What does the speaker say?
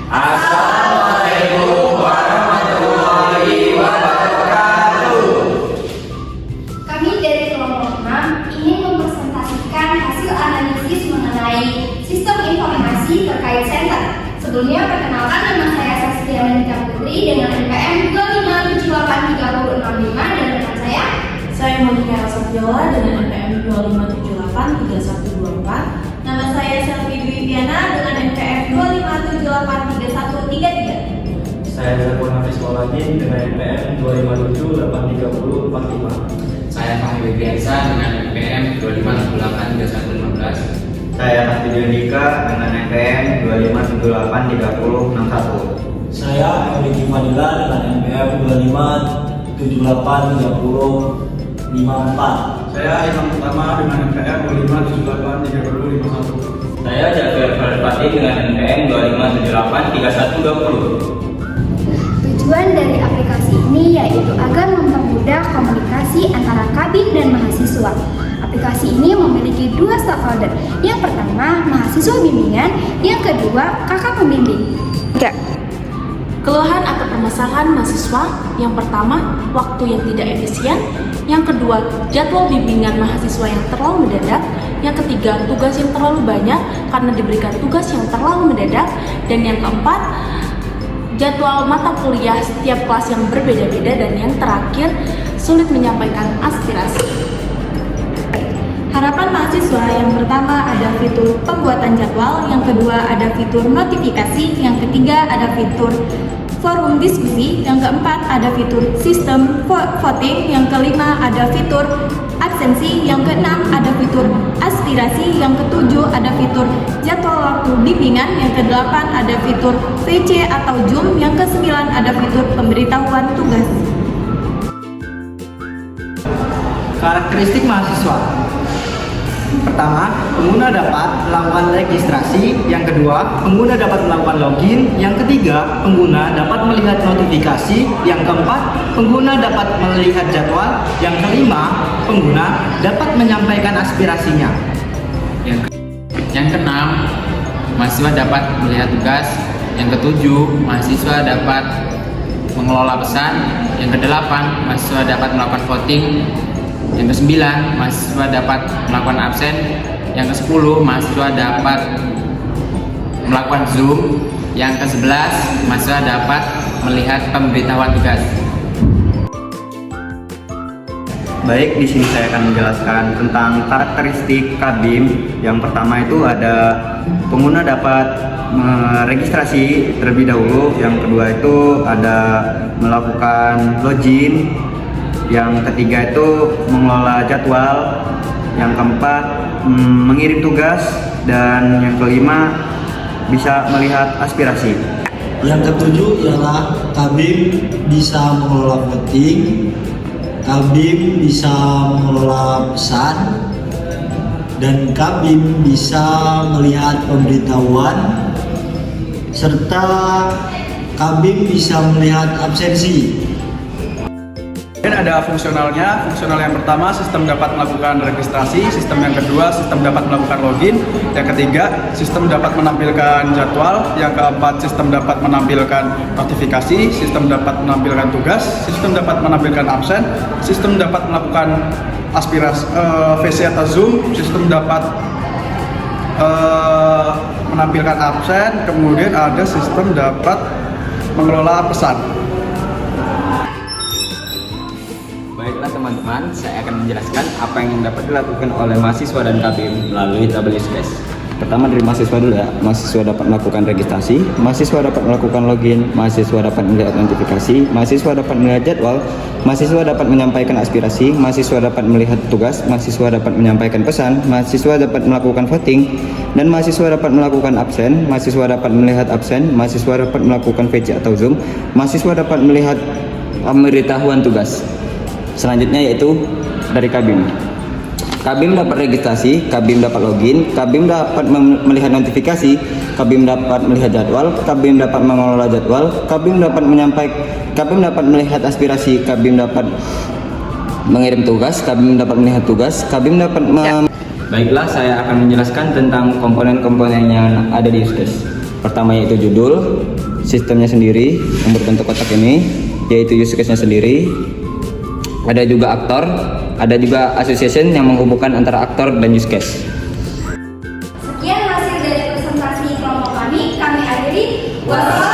Assalamualaikum warahmatullahi wabarakatuh. Kami dari kelompok 6 ingin mempresentasikan hasil analisis mengenai sistem informasi terkait center. Sebelumnya perkenalkan, nama saya Saskia Nandita Putri dengan NPM 2578365 dan rekan Saya Monika Rasatiola dengan NPM 2578324. Nama saya Selvi Dwi Viana dengan NPM 2578333. Saya Zafon Hafiz Mauladi dengan NPM 2578345. Saya Fahmi Widiansa dengan NPM 2578315. Saya Hafidul Dika dengan NPM 257836061. Saya Emily Fadila dengan NPM 2578354. Saya Imam Utama dengan NPM 2578351. Saya Jafar Farfati dengan NPM 2583120. Tujuan dari aplikasi ini yaitu agar mempermudah komunikasi antara kabin dan mahasiswa. Aplikasi ini memiliki dua stakeholder. Yang pertama, mahasiswa bimbingan. Yang kedua, kakak pembimbing. Keluhan atau permasalahan mahasiswa: yang pertama, waktu yang tidak efisien; yang kedua, jadwal bimbingan mahasiswa yang terlalu mendadak; yang ketiga, tugas yang terlalu banyak karena diberikan tugas yang terlalu mendadak; dan yang keempat, jadwal mata kuliah setiap kelas yang berbeda-beda; dan yang terakhir, sulit menyampaikan aspirasi. Harapan mahasiswa: yang pertama ada fitur pembuatan jadwal, yang kedua ada fitur notifikasi, yang ketiga ada fitur forum diskusi, yang keempat ada fitur sistem voting, yang kelima ada fitur absensi, yang keenam ada fitur aspirasi, yang ketujuh ada fitur jadwal waktu bimbingan, yang kedelapan ada fitur VC atau Zoom, yang kesembilan ada fitur pemberitahuan tugas. Karakteristik mahasiswa: pertama, pengguna dapat melakukan registrasi. Yang kedua, pengguna dapat melakukan login. Yang ketiga, pengguna dapat melihat notifikasi. Yang keempat, pengguna dapat melihat jadwal. Yang kelima, pengguna dapat menyampaikan aspirasinya. Yang keenam, mahasiswa dapat melihat tugas. Yang ketujuh, mahasiswa dapat mengelola pesan. Yang kedelapan, mahasiswa dapat melakukan voting. Yang ke-9, mahasiswa dapat melakukan absen. Yang ke-10, mahasiswa dapat melakukan Zoom. Yang ke-11, mahasiswa dapat melihat pemberitahuan tugas. Baik, di sini saya akan menjelaskan tentang karakteristik Kabim. Yang pertama itu ada pengguna dapat meregistrasi terlebih dahulu. Yang kedua itu ada melakukan login. Yang ketiga itu mengelola jadwal. Yang keempat mengirim tugas. Dan yang kelima bisa melihat aspirasi. Yang ketujuh ialah Kabim bisa mengelola voting, Kabim bisa mengelola pesan, dan Kabim bisa melihat pemberitahuan, serta Kabim bisa melihat absensi. Dan ada fungsionalnya. Fungsional yang pertama, sistem dapat melakukan registrasi. Sistem yang kedua, sistem dapat melakukan login. Yang ketiga, sistem dapat menampilkan jadwal. Yang keempat, sistem dapat menampilkan notifikasi. Sistem dapat menampilkan tugas. Sistem dapat menampilkan absen. Sistem dapat melakukan aspirasi VC atau Zoom. Sistem dapat menampilkan absen. Kemudian ada sistem dapat mengelola pesan. Baiklah teman-teman, saya akan menjelaskan apa yang dapat dilakukan oleh mahasiswa dan Kabim melalui WSCAS. Pertama dari mahasiswa dulu ya. Mahasiswa dapat melakukan registrasi, mahasiswa dapat melakukan login, mahasiswa dapat melihat notifikasi, mahasiswa dapat melihat jadwal, mahasiswa dapat menyampaikan aspirasi, mahasiswa dapat melihat tugas, mahasiswa dapat menyampaikan pesan, mahasiswa dapat melakukan voting, dan mahasiswa dapat melakukan absen, mahasiswa dapat melihat absen, mahasiswa dapat melakukan VC atau Zoom, mahasiswa dapat melihat pemberitahuan tugas. Selanjutnya yaitu dari Kabim. Kabim dapat registrasi, Kabim dapat login, Kabim dapat melihat notifikasi, Kabim dapat melihat jadwal, Kabim dapat mengelola jadwal, Kabim dapat melihat aspirasi, Kabim dapat mengirim tugas, Kabim dapat melihat tugas, Kabim dapat Baiklah, saya akan menjelaskan tentang komponen-komponen yang ada di USCAS. Pertama yaitu judul, sistemnya sendiri yang berbentuk kotak ini, yaitu use case-nya sendiri. Ada juga aktor, ada juga association yang menghubungkan antara aktor dan use case. Sekian hasil dari presentasi kelompok kami akhiri. Wassalamualaikum.